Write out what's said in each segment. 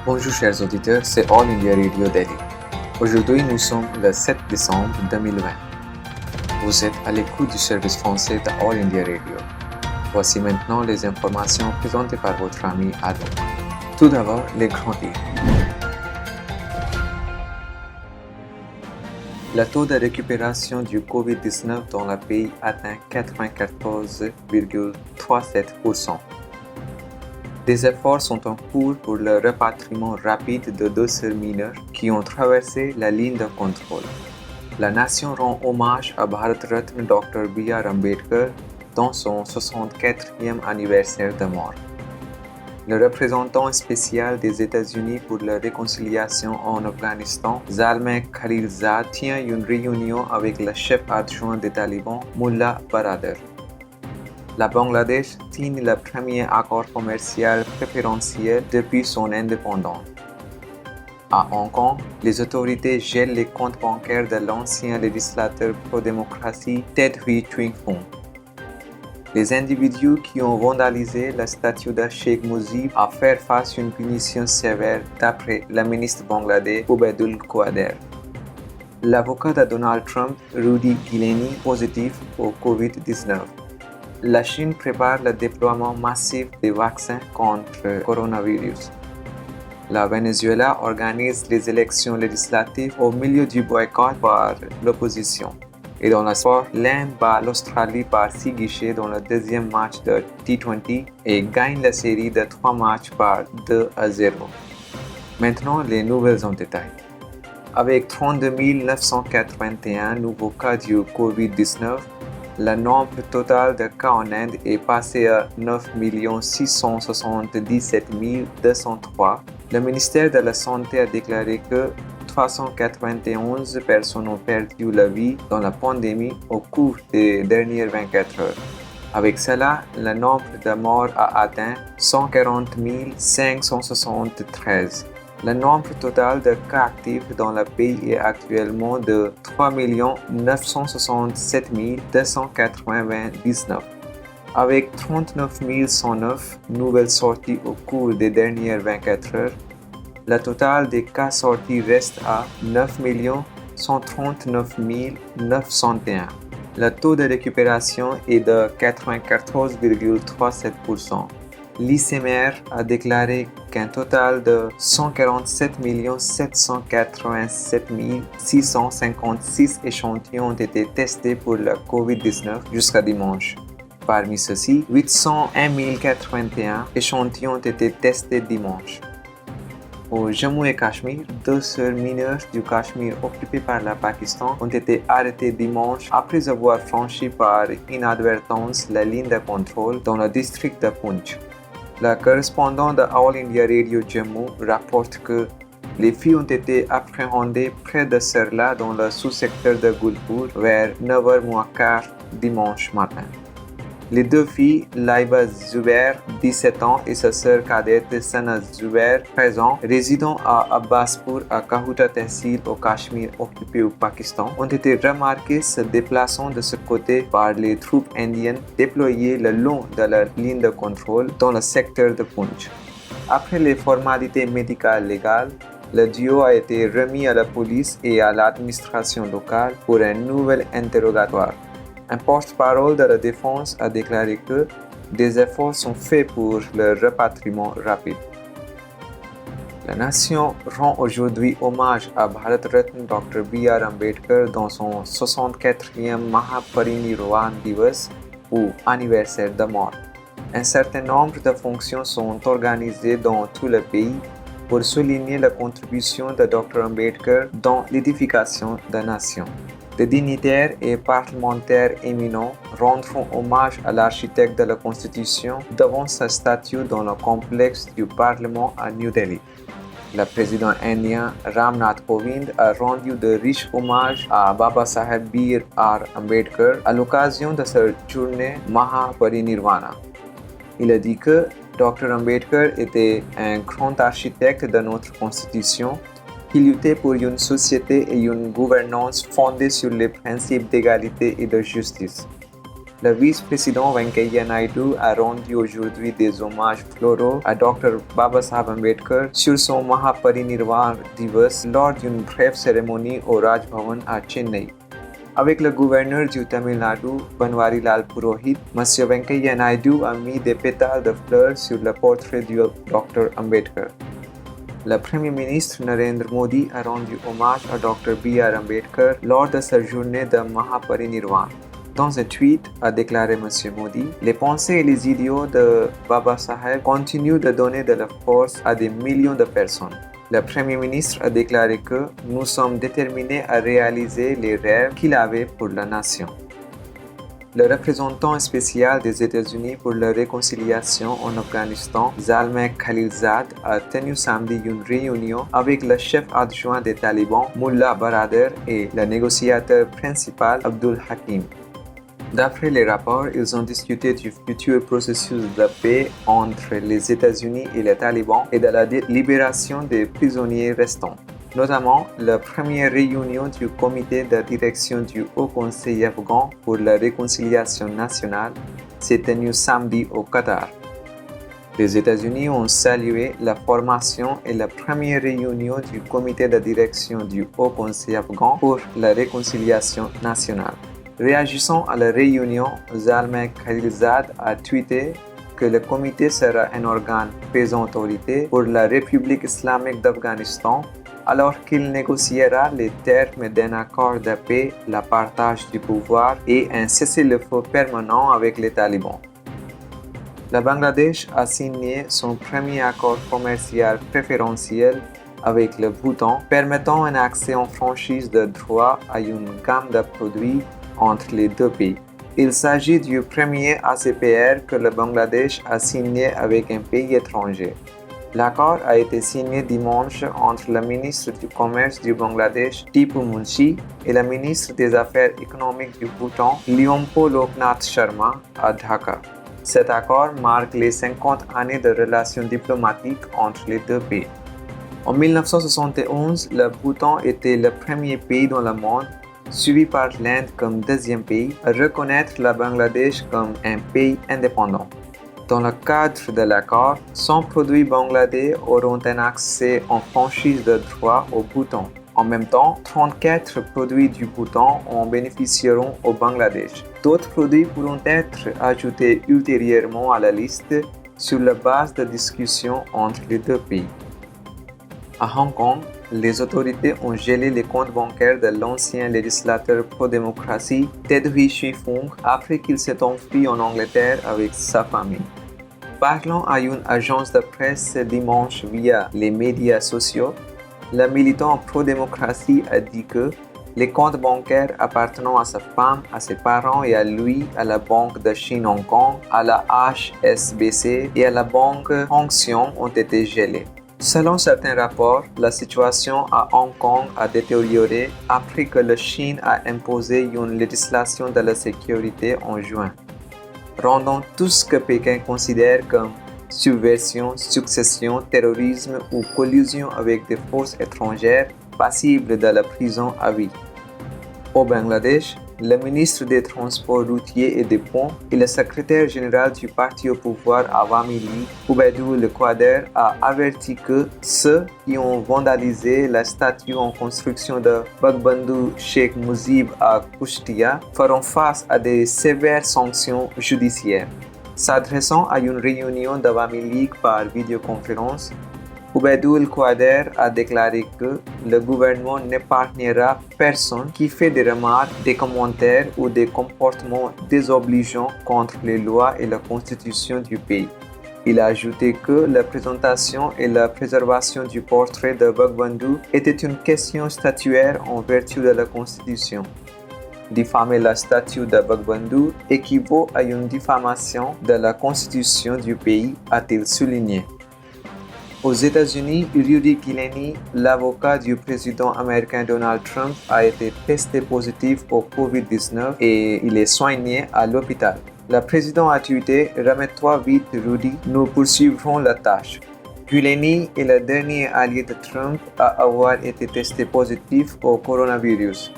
Bonjour chers auditeurs, c'est All India Radio Delhi. Aujourd'hui, nous sommes le 7 décembre 2020. Vous êtes à l'écoute du service français de All India Radio. Voici maintenant les informations présentées par votre ami Adam. Tout d'abord, les grands titres. Le taux de récupération du Covid-19 dans le pays atteint 94,37%. Des efforts sont en cours pour le rapatriement rapide de 2 sœurs mineures qui ont traversé la ligne de contrôle. La nation rend hommage à Bharat Ratna Dr. B.R. Ambedkar dans son 64e anniversaire de mort. Le représentant spécial des États-Unis pour la réconciliation en Afghanistan, Zalmay Khalilzad, tient une réunion avec le chef adjoint des talibans, Mullah Baradar. La Bangladesh signe le premier accord commercial préférentiel depuis son indépendance. À Hong Kong, les autorités gèlent les comptes bancaires de l'ancien législateur pro-démocratie Ted Hui Chuing-fung. Les individus qui ont vandalisé la statue de Sheikh Mujib à faire face à une punition sévère d'après le ministre bangladais Obaidul Qadir. L'avocat de Donald Trump, Rudy Giuliani, positif au Covid-19. La Chine prépare le déploiement massif des vaccins contre le coronavirus. Le Venezuela organise les élections législatives au milieu du boycott par l'opposition. Et dans le sport, l'Inde bat l'Australie par 6 guichets dans le deuxième match de T20 et gagne la série de 3 matchs par 2-0. Maintenant, les nouvelles en détail. Avec 32 981 nouveaux cas du Covid-19, le nombre total de cas en Inde est passé à 9 677 203. Le ministère de la Santé a déclaré que 391 personnes ont perdu la vie dans la pandémie au cours des dernières 24 heures. Avec cela, le nombre de morts a atteint 140 573. Le nombre total de cas actifs dans le pays est actuellement de 3 967 299. Avec 39 109 nouvelles sorties au cours des dernières 24 heures, le total des cas sortis reste à 9 139 901. Le taux de récupération est de 94,37%. L'ICMR a déclaré qu'un total de 147 787 656 échantillons ont été testés pour le Covid-19 jusqu'à dimanche. Parmi ceux-ci, 801 081 échantillons ont été testés dimanche. Au Jammu et Cachemire, 2 sœurs mineures du Cachemire occupées par le Pakistan ont été arrêtées dimanche après avoir franchi par inadvertance la ligne de contrôle dans le district de Poonch. Le correspondant de All India Radio Jammu rapporte que les filles ont été appréhendées près de Serla dans le sous-secteur de Gulpur vers 9h15 dimanche matin. Les 2 filles, Laiba Zubair, 17 ans, et sa sœur cadette Sana Zubair, 13 ans, résidant à Abbaspur à Kahuta Tehsil au Cachemire occupé au Pakistan, ont été remarquées se déplaçant de ce côté par les troupes indiennes déployées le long de la ligne de contrôle dans le secteur de Poonch. Après les formalités médicales légales, le duo a été remis à la police et à l'administration locale pour un nouvel interrogatoire. Un porte-parole de la défense a déclaré que des efforts sont faits pour le rapatriement rapide. La nation rend aujourd'hui hommage à Bharat Ratna Dr. B.R. Ambedkar dans son 64e Mahaparinirvan Divas ou anniversaire de mort. Un certain nombre de fonctions sont organisées dans tout le pays pour souligner la contribution de Dr. Ambedkar dans l'édification de la nation. Des dignitaires et parlementaires éminents rendront hommage à l'architecte de la Constitution devant sa statue dans le complexe du Parlement à New Delhi. Le président indien Ram Nath Kovind a rendu de riches hommages à Baba Saheb B.R. Ambedkar à l'occasion de sa journée Mahaparinirvana. Il a dit que Dr. Ambedkar était un grand architecte de notre Constitution qui luttait pour une société et une gouvernance fondée sur les principes d'égalité et de justice. Le vice-président Venkaiah Naidu a rendu aujourd'hui des hommages floraux à Dr. Babasaheb Ambedkar sur son Mahaparinirvan Divas lors d'une brève cérémonie au Raj Bhavan à Chennai. Avec le gouverneur du Tamil Nadu, Banwarilal Purohit, M. Venkaiah Naidu a mis des pétales de fleurs sur le portrait du Dr. Ambedkar. Le Premier ministre Narendra Modi a rendu hommage à Dr. B.R. Ambedkar lors de sa journée de Mahaparinirvan. Dans un tweet, a déclaré M. Modi, les pensées et les idéaux de Baba Saheb continuent de donner de la force à des millions de personnes. Le Premier ministre a déclaré que nous sommes déterminés à réaliser les rêves qu'il avait pour la nation. Le représentant spécial des États-Unis pour la réconciliation en Afghanistan, Zalmay Khalilzad, a tenu samedi une réunion avec le chef adjoint des talibans, Mullah Baradar, et le négociateur principal, Abdul Hakim. D'après les rapports, ils ont discuté du futur processus de paix entre les États-Unis et les talibans et de la libération des prisonniers restants. Notamment, la première réunion du comité de direction du Haut Conseil afghan pour la réconciliation nationale s'est tenue samedi au Qatar. Les États-Unis ont salué la formation et la première réunion du comité de direction du Haut Conseil afghan pour la réconciliation nationale. Réagissant à la réunion, Zalmay Khalilzad a tweeté que le comité sera un organe faisant autorité pour la République islamique d'Afghanistan alors qu'il négociera les termes d'un accord de paix, le partage du pouvoir et un cessez-le-feu permanent avec les talibans. Le Bangladesh a signé son premier accord commercial préférentiel avec le Bhoutan, permettant un accès en franchise de droit à une gamme de produits entre les deux pays. Il s'agit du premier ACPR que le Bangladesh a signé avec un pays étranger. L'accord a été signé dimanche entre le ministre du Commerce du Bangladesh, Tipu Munshi, et le ministre des Affaires économiques du Bhoutan, Lyompo Loknath Sharma, à Dhaka. Cet accord marque les 50 années de relations diplomatiques entre les deux pays. En 1971, le Bhoutan était le premier pays dans le monde, suivi par l'Inde comme deuxième pays, à reconnaître le Bangladesh comme un pays indépendant. Dans le cadre de l'accord, 100 produits bangladais auront un accès en franchise de droit au Bhoutan. En même temps, 34 produits du Bhoutan en bénéficieront au Bangladesh. D'autres produits pourront être ajoutés ultérieurement à la liste sur la base de discussions entre les deux pays. À Hong Kong, les autorités ont gelé les comptes bancaires de l'ancien législateur pro-démocratie Ted Hui Shui-fung après qu'il s'est enfui en Angleterre avec sa famille. Parlant à une agence de presse dimanche via les médias sociaux, le militant pro-démocratie a dit que les comptes bancaires appartenant à sa femme, à ses parents et à lui, à la Banque de Chine Hong Kong, à la HSBC et à la Banque Hong Xiong ont été gelés. Selon certains rapports, la situation à Hong Kong a détérioré après que la Chine a imposé une législation de la sécurité en juin, rendant tout ce que Pékin considère comme subversion, succession, terrorisme ou collusion avec des forces étrangères passibles de la prison à vie. Au Bangladesh, le ministre des Transports routiers et des Ponts et le secrétaire général du parti au pouvoir Awami League, Ubaidul Qadir, a averti que ceux qui ont vandalisé la statue en construction de Bagbandhu Sheikh Mujib à Kushtia feront face à des sévères sanctions judiciaires. S'adressant à une réunion d'Awami League par vidéoconférence, Ubaidul Qadir a déclaré que le gouvernement n'épargnera personne qui fait des remarques, des commentaires ou des comportements désobligeants contre les lois et la constitution du pays. Il a ajouté que la présentation et la préservation du portrait de Bagbandhu était une question statuaire en vertu de la Constitution. Diffamer la statue de Bagbandhu équivaut à une diffamation de la Constitution du pays, a-t-il souligné. Aux États-Unis, Rudy Giuliani, l'avocat du président américain Donald Trump, a été testé positif au COVID-19 et il est soigné à l'hôpital. Le président a tweeté « Remets-toi vite, Rudy, nous poursuivrons la tâche ». Giuliani est le dernier allié de Trump à avoir été testé positif au coronavirus.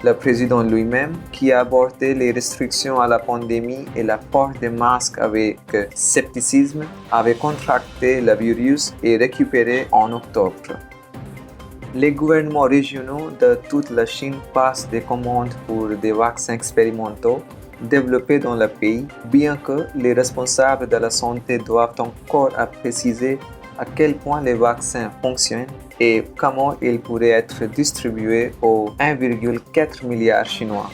Le président lui-même, qui a abordé les restrictions à la pandémie et la port des masques avec scepticisme, avait contracté le virus et récupéré en octobre. Les gouvernements régionaux de toute la Chine passent des commandes pour des vaccins expérimentaux développés dans le pays, bien que les responsables de la santé doivent encore préciser à quel point les vaccins fonctionnent et comment ils pourraient être distribués aux 1,4 milliard chinois.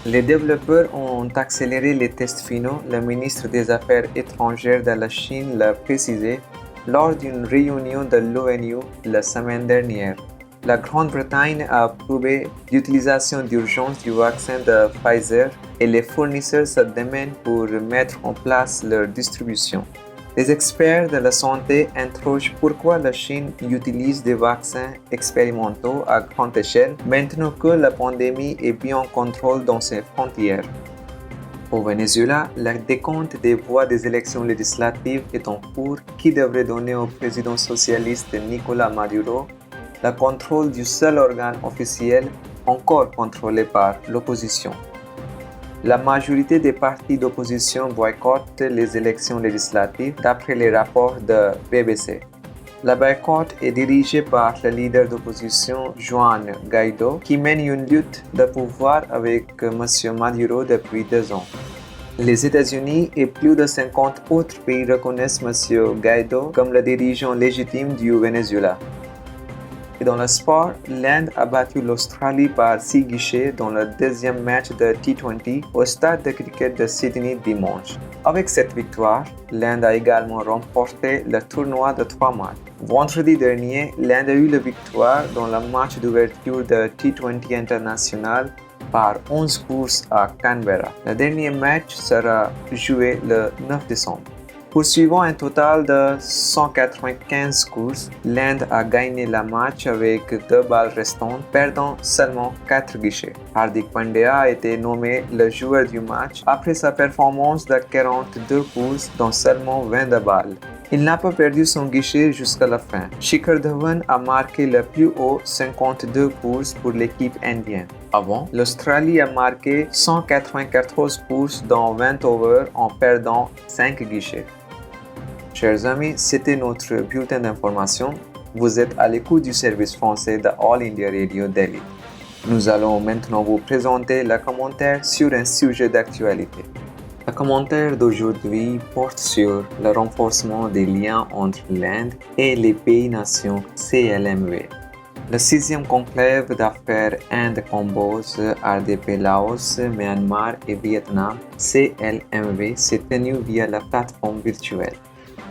Les développeurs ont accéléré les tests finaux, le ministre des Affaires étrangères de la Chine l'a précisé lors d'une réunion de l'ONU la semaine dernière. La Grande-Bretagne a approuvé l'utilisation d'urgence du vaccin de Pfizer et les fournisseurs se démènent pour mettre en place leur distribution. Les experts de la santé interrogent pourquoi la Chine utilise des vaccins expérimentaux à grande échelle maintenant que la pandémie est bien en contrôle dans ses frontières. Au Venezuela, le décompte des voix des élections législatives est en cours qui devrait donner au président socialiste Nicolás Maduro le contrôle du seul organe officiel encore contrôlé par l'opposition. La majorité des partis d'opposition boycottent les élections législatives d'après les rapports de BBC. Le boycott est dirigé par le leader d'opposition Juan Guaidó qui mène une lutte de pouvoir avec M. Maduro depuis 2 ans. Les États-Unis et plus de 50 autres pays reconnaissent M. Guaidó comme le dirigeant légitime du Venezuela. Et dans le sport, l'Inde a battu l'Australie par 6 guichets dans le deuxième match de T20 au stade de cricket de Sydney dimanche. Avec cette victoire, l'Inde a également remporté le tournoi de 3 matchs. Vendredi dernier, l'Inde a eu la victoire dans le match d'ouverture de T20 international par 11 courses à Canberra. Le dernier match sera joué le 9 décembre. Poursuivant un total de 195 courses, l'Inde a gagné le match avec 2 balles restantes, perdant seulement 4 guichets. Hardik Pandya a été nommé le joueur du match après sa performance de 42 courses dans seulement 22 balles. Il n'a pas perdu son guichet jusqu'à la fin. Shikhar Dhawan a marqué le plus haut 52 courses pour l'équipe indienne. Avant, l'Australie a marqué 194 courses dans 20 overs en perdant 5 guichets. Chers amis, c'était notre bulletin d'information. Vous êtes à l'écoute du service français de All India Radio Delhi. Nous allons maintenant vous présenter le commentaire sur un sujet d'actualité. Le commentaire d'aujourd'hui porte sur le renforcement des liens entre l'Inde et les pays-nations CLMV. Le 6e conclave d'affaires Inde-Cambodge, RDP-Laos, Myanmar et Vietnam, CLMV, s'est tenu via la plateforme virtuelle.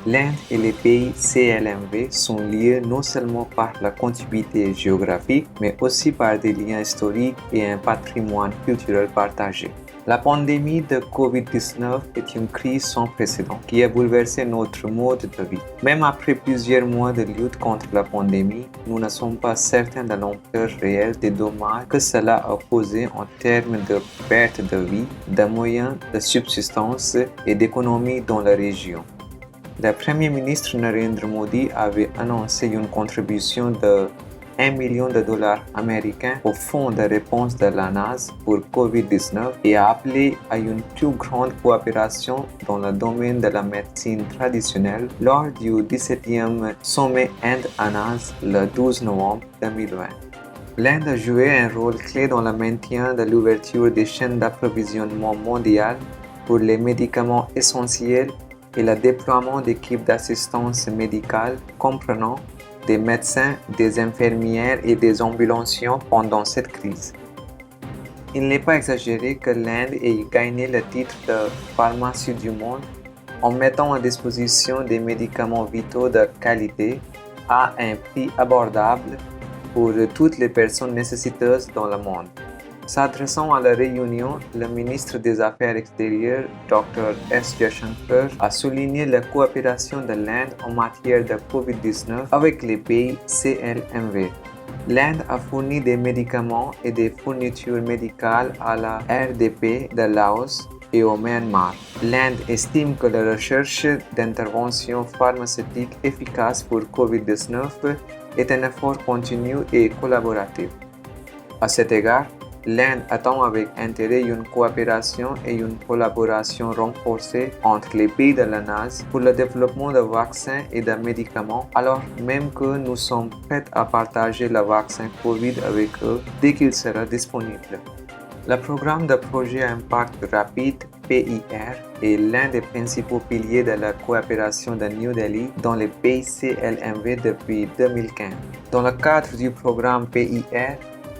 L'Inde et les pays CLMV sont liés non seulement par la contiguïté géographique, mais aussi par des liens historiques et un patrimoine culturel partagé. La pandémie de COVID-19 est une crise sans précédent qui a bouleversé notre mode de vie. Même après plusieurs mois de lutte contre la pandémie, nous ne sommes pas certains de l'ampleur réelle des dommages que cela a causé en termes de perte de vie, de moyens de subsistance et d'économie dans la région. Le Premier ministre Narendra Modi avait annoncé une contribution de $1 million américains au fonds de réponse de l'ANAS pour COVID-19 et a appelé à une plus grande coopération dans le domaine de la médecine traditionnelle lors du 17e sommet Inde-ANAS le 12 novembre 2020. L'Inde a joué un rôle clé dans le maintien de l'ouverture des chaînes d'approvisionnement mondiales pour les médicaments essentiels et le déploiement d'équipes d'assistance médicale comprenant des médecins, des infirmières et des ambulanciens pendant cette crise. Il n'est pas exagéré que l'Inde ait gagné le titre de pharmacie du monde en mettant à disposition des médicaments vitaux de qualité à un prix abordable pour toutes les personnes nécessiteuses dans le monde. S'adressant à la réunion, le ministre des Affaires extérieures, Dr. S. Jaishankar, a souligné la coopération de l'Inde en matière de COVID-19 avec les pays CLMV. L'Inde a fourni des médicaments et des fournitures médicales à la RDP de Laos et au Myanmar. L'Inde estime que la recherche d'interventions pharmaceutiques efficaces pour COVID-19 est un effort continu et collaboratif. À cet égard, L'Inde attend avec intérêt une coopération et une collaboration renforcée entre les pays de la NAS pour le développement de vaccins et de médicaments, alors même que nous sommes prêts à partager le vaccin COVID avec eux dès qu'il sera disponible. Le programme de projet à impact rapide PIR est l'un des principaux piliers de la coopération de New Delhi dans les pays CLMV depuis 2015. Dans le cadre du programme PIR,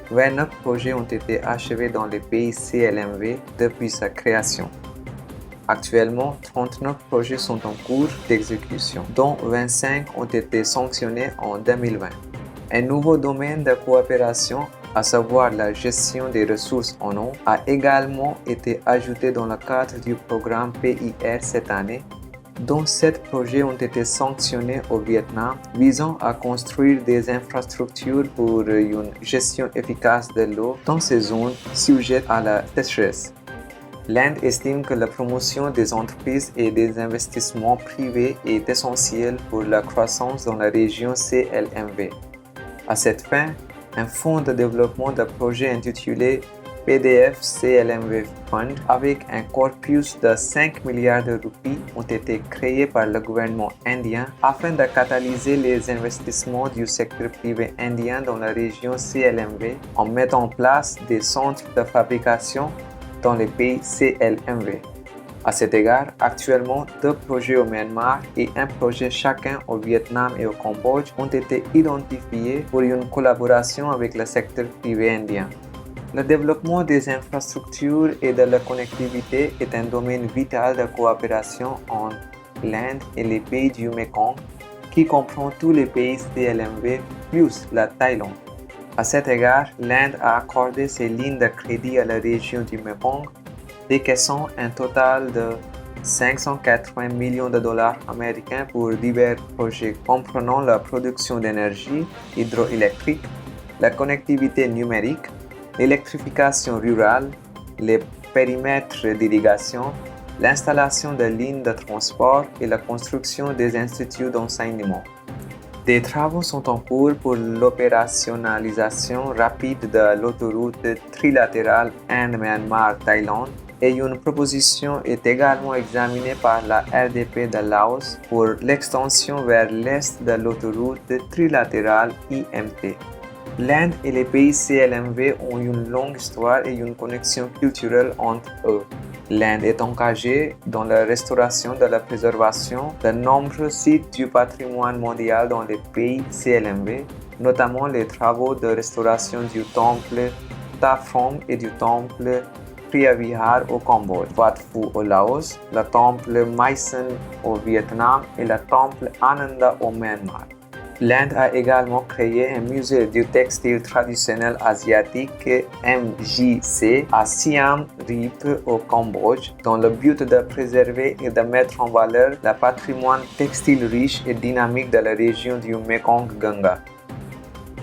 29 projets ont été achevés dans les pays CLMV depuis sa création. Actuellement, 39 projets sont en cours d'exécution, dont 25 ont été sanctionnés en 2020. Un nouveau domaine de coopération, à savoir la gestion des ressources en eau, a également été ajouté dans le cadre du programme PIR cette année, dont 7 projets ont été sanctionnés au Vietnam, visant à construire des infrastructures pour une gestion efficace de l'eau dans ces zones sujettes à la sécheresse. L'Inde estime que la promotion des entreprises et des investissements privés est essentielle pour la croissance dans la région CLMV. À cette fin, un fonds de développement de projets intitulé PDF CLMV Fund avec un corpus de 5 milliards de roupies ont été créés par le gouvernement indien afin de catalyser les investissements du secteur privé indien dans la région CLMV en mettant en place des centres de fabrication dans les pays CLMV. À cet égard, actuellement, 2 projets au Myanmar et un projet chacun au Vietnam et au Cambodge ont été identifiés pour une collaboration avec le secteur privé indien. Le développement des infrastructures et de la connectivité est un domaine vital de coopération entre l'Inde et les pays du Mekong, qui comprend tous les pays CLMV plus la Thaïlande. À cet égard, l'Inde a accordé ses lignes de crédit à la région du Mekong, décaissant un total de 580 millions de dollars américains pour divers projets comprenant la production d'énergie hydroélectrique, la connectivité numérique, l'électrification rurale, les périmètres d'irrigation, l'installation de lignes de transport et la construction des instituts d'enseignement. Des travaux sont en cours pour l'opérationnalisation rapide de l'autoroute trilatérale Inde-Myanmar-Thaïlande et une proposition est également examinée par la RDP de Laos pour l'extension vers l'est de l'autoroute trilatérale IMT. L'Inde et les pays CLMV ont une longue histoire et une connexion culturelle entre eux. L'Inde est engagée dans la restauration de la préservation de nombreux sites du patrimoine mondial dans les pays CLMV, notamment les travaux de restauration du temple Ta Prohm et du temple Priyavihar au Cambodge, Wat Phu au Laos, le temple Mae Son au Vietnam et le temple Ananda au Myanmar. L'Inde a également créé un musée du textile traditionnel asiatique MJC à Siem Reap au Cambodge dans le but de préserver et de mettre en valeur le patrimoine textile riche et dynamique de la région du Mekong-Ganga.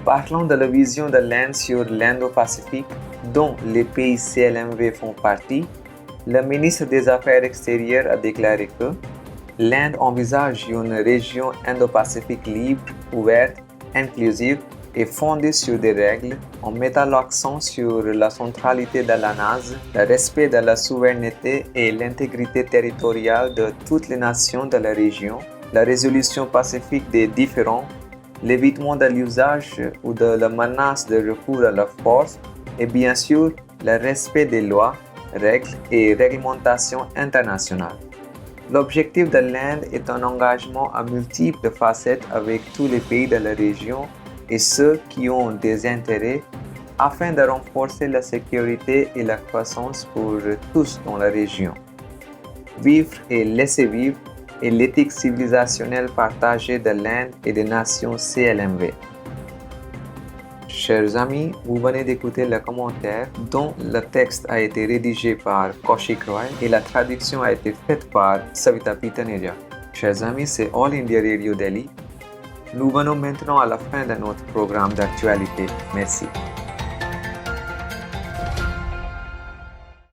Parlant de la vision de l'Inde sur l'Indo-Pacifique, dont les pays CLMV font partie, le ministre des Affaires extérieures a déclaré que l'Inde envisage une région Indo-Pacifique libre, ouverte, inclusive et fondée sur des règles, en mettant l'accent sur la centralité de la NAS, le respect de la souveraineté et l'intégrité territoriale de toutes les nations de la région, la résolution pacifique des différends, l'évitement de l'usage ou de la menace de recours à la force et bien sûr le respect des lois, règles et réglementations internationales. L'objectif de l'Inde est un engagement à multiples facettes avec tous les pays de la région et ceux qui ont des intérêts afin de renforcer la sécurité et la croissance pour tous dans la région. Vivre et laisser vivre est l'éthique civilisationnelle partagée de l'Inde et des nations CLMV. Chers amis, vous venez d'écouter le commentaire dont le texte a été rédigé par Kaushik Roy et la traduction a été faite par Savita Pitaneja. Chers amis, c'est All India Radio Delhi. Nous venons maintenant à la fin de notre programme d'actualité. Merci.